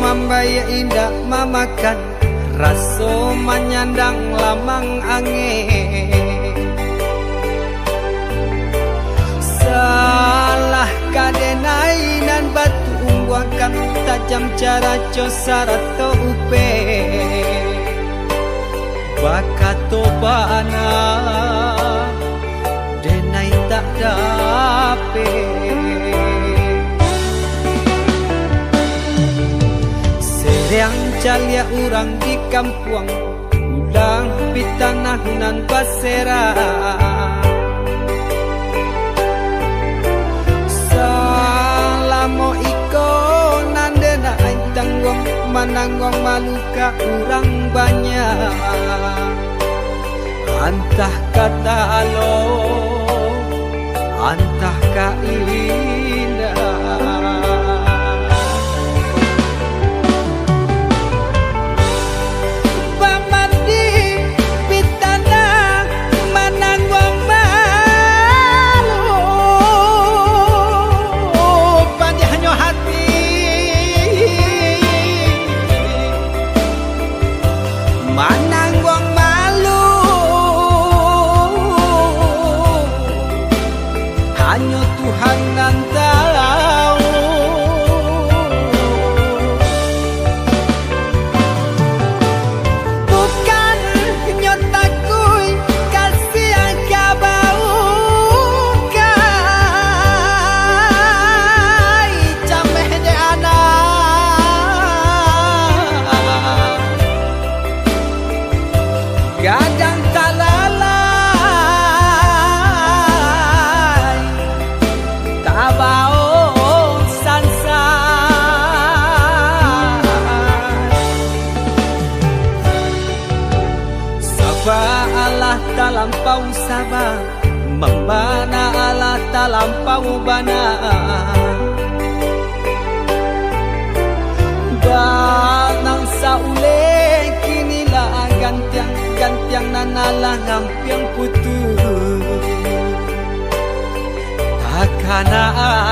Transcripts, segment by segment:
mambaya indah mamakan raso manyandang lamang angin. Salah kadenai nan batu umbuakan tajam cara cosara to upe bakato bana denai tak dape. Yang calia urang di kampung ulang pitanah nan pasera. Salamo iko nandena aing tanggung mananggong maluka urang banyak. Antah kata alo antah ka indah. Hanya Tuhan yang tahu. Bukan nyotaku kasih yang kabau kai cameh de anak gadang talala Allah talampau sabar membana Allah talampau bana danang saule kinilah gantiang nanalah ngampiang putus takana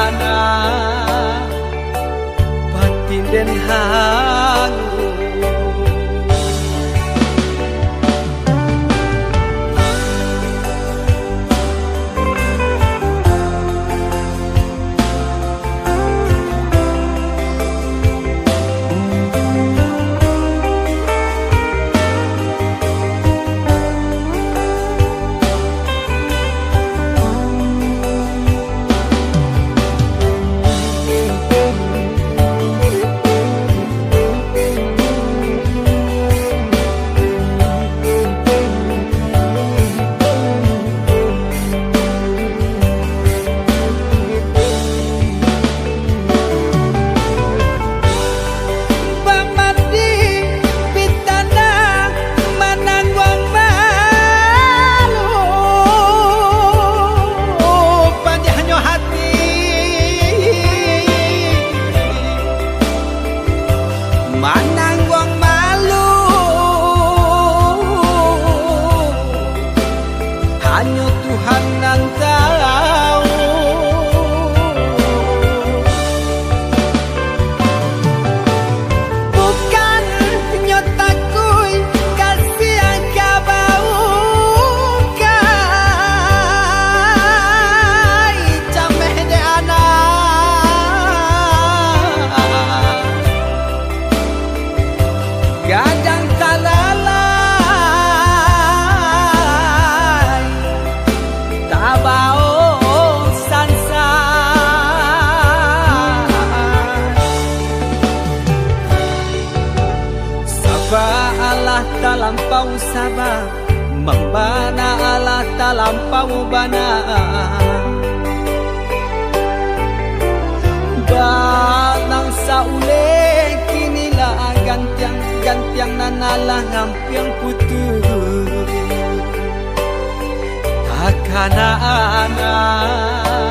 anak batin den hangu. Hanya Tuhan yang tahu. Bukan nyotaku kasih yang kabau kai cameh de anak gadang talala Allah talampau sabar membana Allah talampau bana danang saule kinilah gantiang nanalah ngampiang putus takana anak